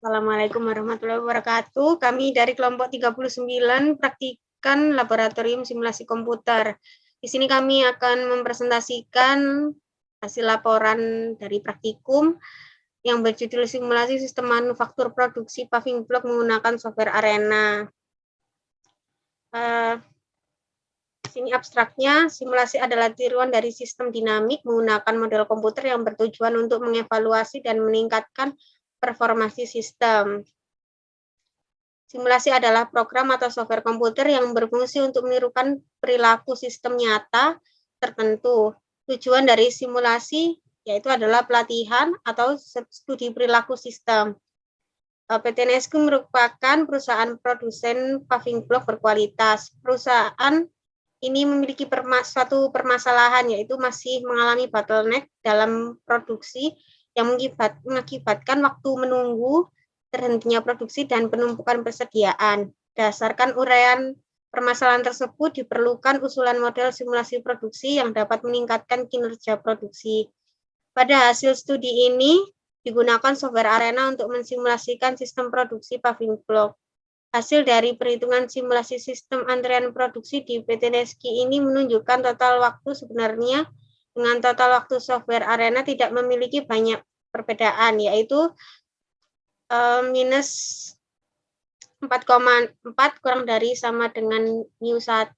Assalamualaikum warahmatullahi wabarakatuh. Kami dari kelompok 39 praktikan laboratorium simulasi komputer. Di sini kami akan mempresentasikan hasil laporan dari praktikum yang berjudul simulasi sistem manufaktur produksi paving block menggunakan software Arena. Di sini abstraknya, simulasi adalah tiruan dari sistem dinamik menggunakan model komputer yang bertujuan untuk mengevaluasi dan meningkatkan performasi sistem. Simulasi adalah program atau software komputer yang berfungsi untuk menirukan perilaku sistem nyata tertentu. Tujuan dari simulasi yaitu adalah pelatihan atau studi perilaku sistem. PT Nesku merupakan perusahaan produsen paving block berkualitas. Perusahaan ini memiliki suatu permasalahan, yaitu masih mengalami bottleneck dalam produksi yang mengakibatkan waktu menunggu, terhentinya produksi, dan penumpukan persediaan. Berdasarkan uraian permasalahan tersebut, diperlukan usulan model simulasi produksi yang dapat meningkatkan kinerja produksi. Pada hasil studi ini, digunakan software Arena untuk mensimulasikan sistem produksi paving block. Hasil dari perhitungan simulasi sistem antrian produksi di PT Neski ini menunjukkan total waktu sebenarnya dengan total waktu software Arena tidak memiliki banyak perbedaan, yaitu minus 4,4 kurang dari sama dengan mu1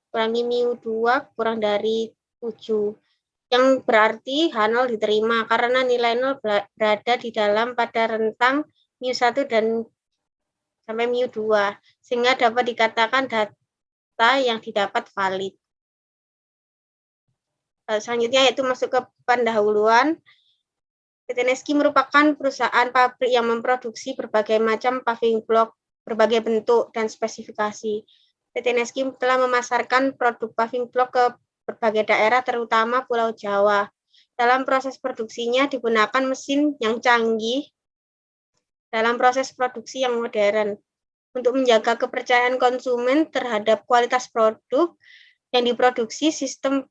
kurangi mu2 kurang dari 7. Yang berarti H0 diterima karena nilai 0 berada di dalam pada rentang mu1 dan sampai mu2, sehingga dapat dikatakan data yang didapat valid. Selanjutnya yaitu masuk ke pendahuluan. PT Neski merupakan perusahaan pabrik yang memproduksi berbagai macam paving block, berbagai bentuk dan spesifikasi. PT Neski telah memasarkan produk paving block ke berbagai daerah, terutama Pulau Jawa. Dalam proses produksinya digunakan mesin yang canggih dalam proses produksi yang modern. Untuk menjaga kepercayaan konsumen terhadap kualitas produk yang diproduksi, sistem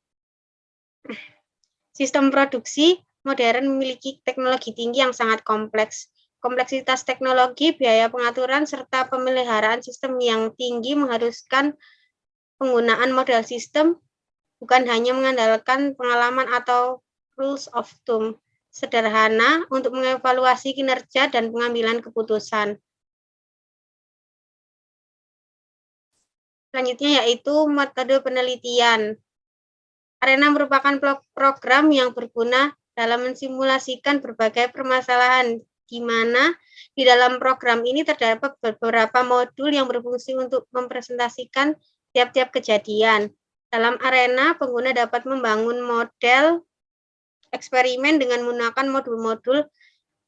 produksi modern memiliki teknologi tinggi yang sangat kompleks. Kompleksitas teknologi, biaya pengaturan, serta pemeliharaan sistem yang tinggi mengharuskan penggunaan model sistem bukan hanya mengandalkan pengalaman atau rules of thumb sederhana untuk mengevaluasi kinerja dan pengambilan keputusan. Selanjutnya yaitu metode penelitian. Arena merupakan program yang berguna dalam mensimulasikan berbagai permasalahan, di mana di dalam program ini terdapat beberapa modul yang berfungsi untuk mempresentasikan tiap-tiap kejadian. Dalam Arena, pengguna dapat membangun model eksperimen dengan menggunakan modul-modul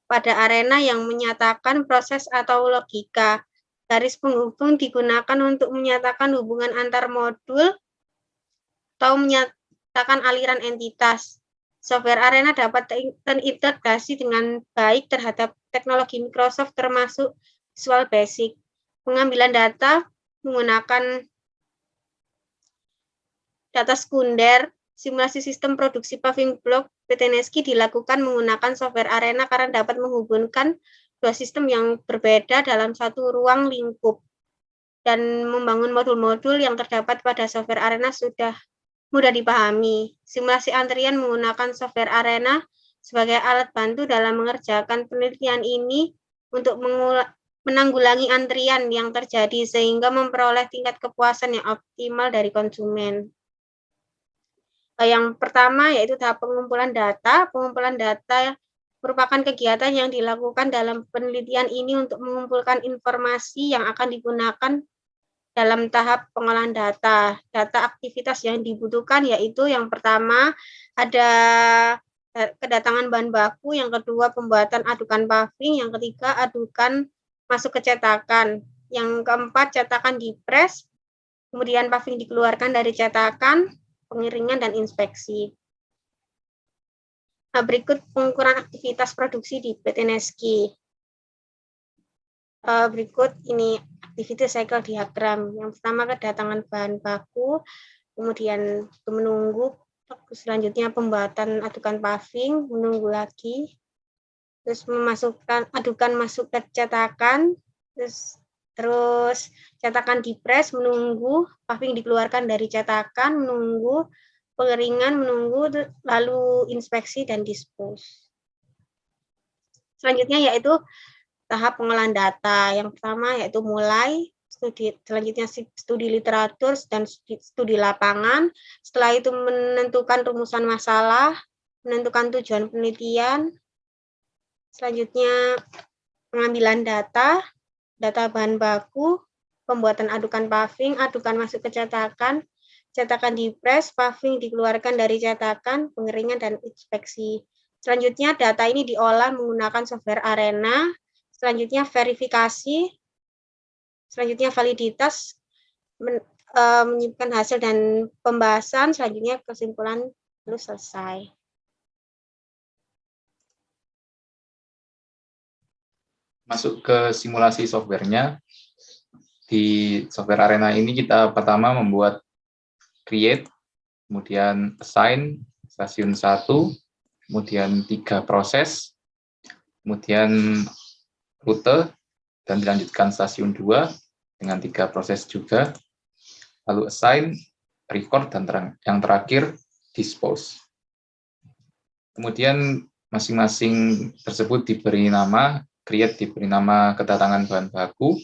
pada Arena yang menyatakan proses atau logika. Garis penghubung digunakan untuk menyatakan hubungan antar modul atau menyatakan aliran entitas. Software Arena dapat terintegrasi dengan baik terhadap teknologi Microsoft termasuk Visual Basic. Pengambilan data menggunakan data sekunder, simulasi sistem produksi paving block PT Neski dilakukan menggunakan software Arena karena dapat menghubungkan dua sistem yang berbeda dalam satu ruang lingkup. Dan membangun modul-modul yang terdapat pada software Arena sudah mudah dipahami. Simulasi antrian menggunakan software Arena sebagai alat bantu dalam mengerjakan penelitian ini untuk menanggulangi antrian yang terjadi sehingga memperoleh tingkat kepuasan yang optimal dari konsumen. Yang pertama yaitu tahap pengumpulan data. Pengumpulan data merupakan kegiatan yang dilakukan dalam penelitian ini untuk mengumpulkan informasi yang akan digunakan dalam tahap pengolahan data. Data aktivitas yang dibutuhkan yaitu yang pertama ada kedatangan bahan baku, yang kedua pembuatan adukan paving, yang ketiga adukan masuk ke cetakan, yang keempat cetakan dipres, kemudian paving dikeluarkan dari cetakan, pengiringan dan inspeksi. Nah, berikut pengukuran aktivitas produksi di PT Neski. Berikut ini activity cycle diagram. Yang pertama kedatangan bahan baku, kemudian menunggu, selanjutnya pembuatan adukan paving, menunggu lagi, terus adukan masuk ke cetakan, terus cetakan dipres, menunggu puffing dikeluarkan dari cetakan, menunggu pengeringan, menunggu, lalu inspeksi dan dispose. Selanjutnya yaitu tahap pengolahan data. Yang pertama yaitu mulai selanjutnya studi literatur dan studi lapangan. Setelah itu menentukan rumusan masalah, menentukan tujuan penelitian. Selanjutnya pengambilan data bahan baku, pembuatan adukan puffing, adukan masuk ke cetakan, cetakan dipres, puffing dikeluarkan dari cetakan, pengeringan dan inspeksi. Selanjutnya data ini diolah menggunakan software Arena. Selanjutnya verifikasi. Selanjutnya validitas, menyimpan hasil dan pembahasan. Selanjutnya kesimpulan, lalu selesai. Masuk ke simulasi softwarenya. Di software Arena ini kita pertama membuat create, kemudian assign stasiun 1, kemudian 3 proses, kemudian rute, dan dilanjutkan stasiun 2 dengan 3 proses juga, lalu assign, record, dan yang terakhir dispose. Kemudian masing-masing tersebut diberi nama, create diberi nama kedatangan bahan baku,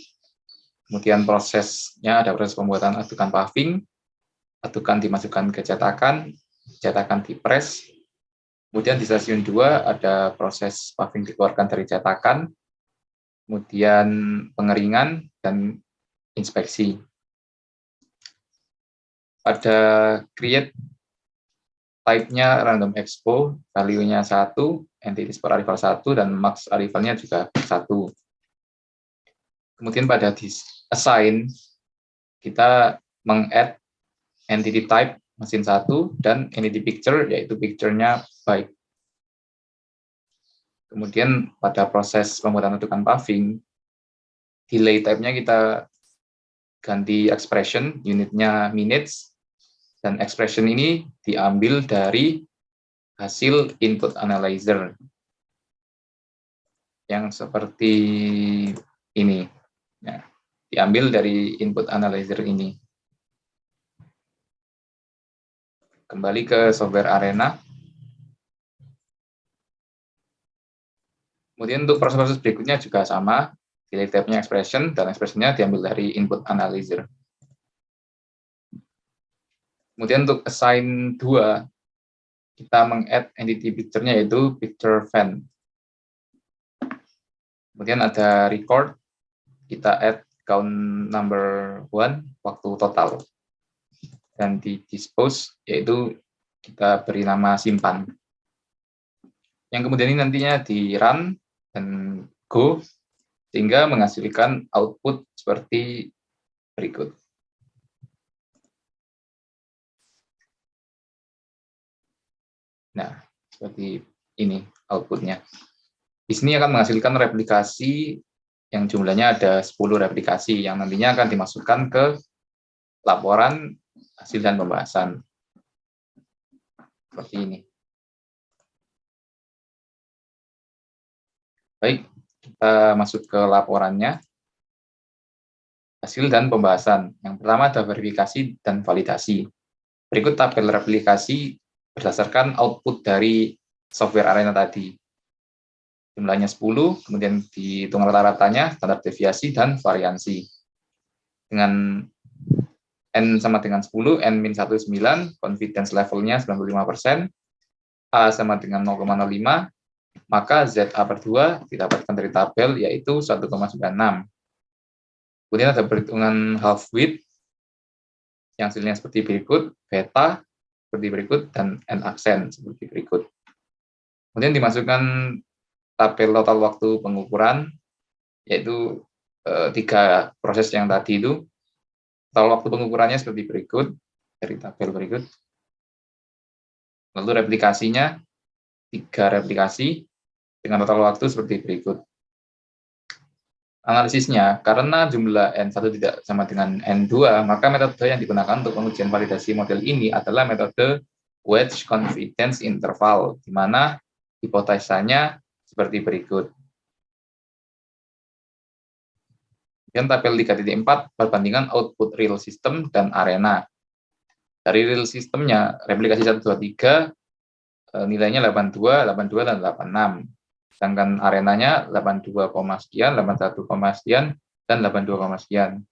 kemudian prosesnya ada proses pembuatan adukan puffing, adukan dimasukkan ke cetakan, cetakan dipres, kemudian di stasiun 2 ada proses puffing dikeluarkan dari cetakan, kemudian pengeringan dan inspeksi. Ada create type-nya random expo, value-nya 1, entities per arrival 1, dan max arrival-nya juga 1. Kemudian pada assign, kita meng-add entity type mesin 1 dan entity picture, yaitu picture-nya byte. Kemudian pada proses pembuatan adukan puffing, delay type-nya kita ganti expression, unitnya minutes, dan expression ini diambil dari hasil input analyzer yang seperti ini. Ya, diambil dari input analyzer ini. Kembali ke software Arena. Kemudian untuk proses-proses berikutnya juga sama, delay type-nya expression, dan expression-nya diambil dari input analyzer. Kemudian untuk assign 2, kita meng-add entity picture-nya yaitu picture fan. Kemudian ada record, kita add count number 1, waktu total. Dan di dispose, yaitu kita beri nama simpan. Yang kemudian ini nantinya di run dan go, sehingga menghasilkan output seperti berikut. Nah, seperti ini outputnya. Di sini akan menghasilkan replikasi yang jumlahnya ada 10 replikasi yang nantinya akan dimasukkan ke laporan hasil dan pembahasan. Seperti ini. Baik, kita masuk ke laporannya. Hasil dan pembahasan. Yang pertama ada verifikasi dan validasi. Berikut tabel replikasi berdasarkan output dari software Arena tadi. Jumlahnya 10, kemudian dihitung rata-ratanya, standar deviasi, dan variansi. Dengan N sama dengan 10, N-1 9, confidence levelnya 95%, A sama dengan 0,05, maka ZA per 2 didapatkan dari tabel, yaitu 1,96. Kemudian ada perhitungan half width, yang hasilnya seperti berikut, beta seperti berikut, dan N-aksen seperti berikut. Kemudian dimasukkan tabel total waktu pengukuran, yaitu 3 proses yang tadi itu. Total waktu pengukurannya seperti berikut, dari tabel berikut. Lalu replikasinya, 3 replikasi, dengan total waktu seperti berikut. Analisisnya, karena jumlah N1 tidak sama dengan N2, maka metode yang digunakan untuk pengujian validasi model ini adalah metode wedge confidence interval, di mana hipotesanya seperti berikut. Kemudian tabel 3.4 perbandingan output real system dan arena. Dari real systemnya, replikasi 1, 2, 3, nilainya 82, 82, dan 86. Sedangkan arenanya 82, sekian, 81, sekian, dan 82, sekian.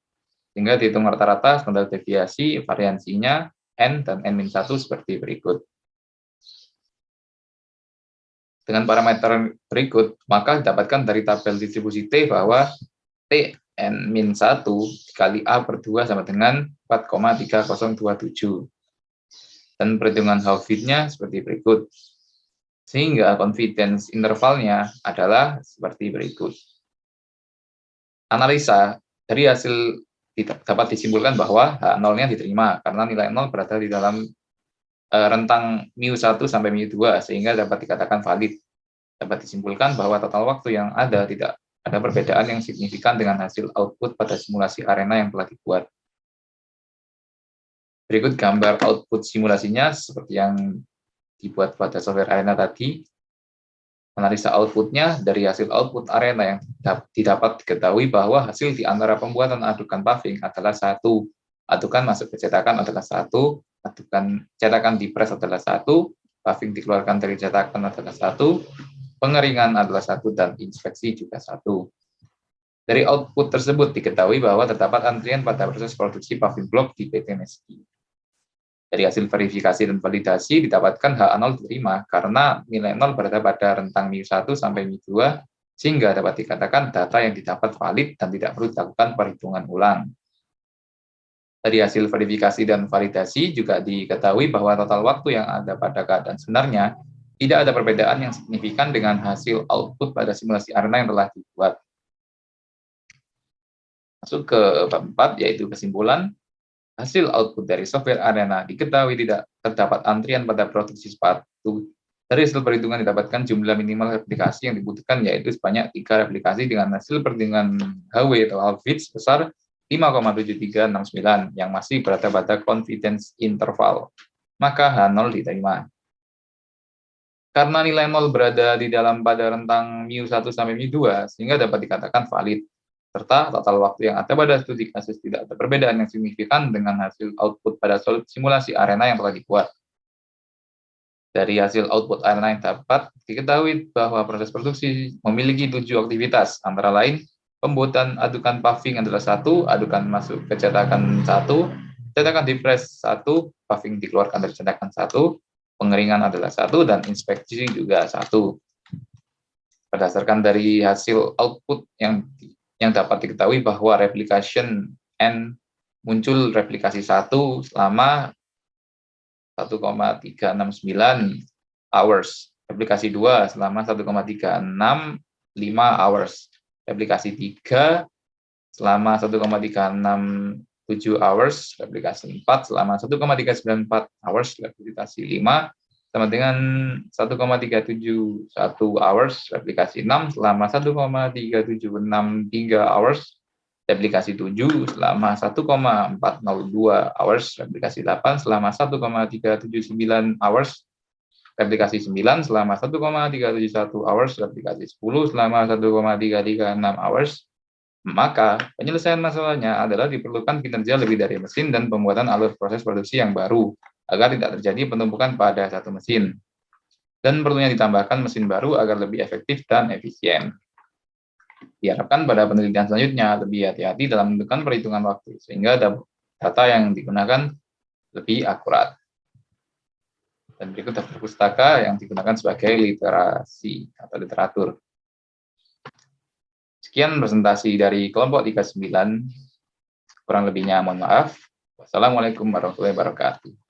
Sehingga dihitung rata-rata standar deviasi variansinya N dan N-1 seperti berikut. Dengan parameter berikut, maka didapatkan dari tabel distribusi T bahwa T N-1 dikali A per 2 sama dengan 4,3027. Dan perhitungan Howfit-nya seperti berikut. Sehingga confidence intervalnya adalah seperti berikut. Analisa dari hasil dapat disimpulkan bahwa H0-nya diterima karena nilai 0 berada di dalam rentang μ1 sampai μ2 sehingga dapat dikatakan valid. Dapat disimpulkan bahwa total waktu yang ada tidak ada perbedaan yang signifikan dengan hasil output pada simulasi arena yang telah dibuat. Berikut gambar output simulasinya seperti yang dibuat pada software arena tadi. Analisa outputnya dari hasil output arena yang didapat diketahui bahwa hasil di antara pembuatan adukan paving adalah 1, adukan masuk ke cetakan adalah 1, adukan cetakan di press adalah 1, paving dikeluarkan dari cetakan adalah 1, pengeringan adalah 1, dan inspeksi juga 1. Dari output tersebut diketahui bahwa terdapat antrian pada proses produksi paving block di PT Meski. Dari hasil verifikasi dan validasi didapatkan H0 diterima karena nilai 0 berada pada rentang μ1 sampai μ2 sehingga dapat dikatakan data yang didapat valid dan tidak perlu dilakukan perhitungan ulang. Dari hasil verifikasi dan validasi juga diketahui bahwa total waktu yang ada pada keadaan sebenarnya tidak ada perbedaan yang signifikan dengan hasil output pada simulasi arena yang telah dibuat. Masuk ke bab 4 yaitu kesimpulan. Hasil output dari software arena diketahui tidak terdapat antrian pada produksi sepatu. Dari hasil perhitungan didapatkan jumlah minimal replikasi yang dibutuhkan yaitu sebanyak 3 replikasi dengan hasil perhitungan HW atau Howfit sebesar 5,7369 yang masih berada pada confidence interval. Maka H0 diterima. Karena nilai 0 berada di dalam pada rentang μ1 sampai μ2 sehingga dapat dikatakan valid. Serta total waktu yang ada pada studi kasus tidak ada perbedaan yang signifikan dengan hasil output pada simulasi arena yang telah dibuat. Dari hasil output arena yang dapat diketahui bahwa proses produksi memiliki 7 aktivitas, antara lain pembuatan adukan paving adalah 1, adukan masuk ke cetakan 1, cetakan di press 1, paving dikeluarkan dari cetakan 1, pengeringan adalah 1, dan inspeksi juga 1. Berdasarkan dari hasil output yang dapat diketahui bahwa replication N muncul replikasi 1 selama 1,369 hours, replikasi 2 selama 1,365 hours, replikasi 3 selama 1,367 hours, replikasi 4 selama 1,394 hours, replikasi 5 sama dengan 1,371 hours, replikasi 6 selama 1,3763 hours, replikasi 7 selama 1,402 hours, replikasi 8 selama 1,379 hours, replikasi 9 selama 1,371 hours, replikasi 10 selama 1,336 hours. Maka penyelesaian masalahnya adalah diperlukan kinerja lebih dari mesin dan pembuatan alur proses produksi yang baru, agar tidak terjadi penumpukan pada satu mesin. Dan perlunya ditambahkan mesin baru agar lebih efektif dan efisien. Diharapkan pada penelitian selanjutnya lebih hati-hati dalam menentukan perhitungan waktu, sehingga data yang digunakan lebih akurat. Dan berikut daftar pustaka yang digunakan sebagai literasi atau literatur. Sekian presentasi dari kelompok 39. Kurang lebihnya mohon maaf. Wassalamualaikum warahmatullahi wabarakatuh.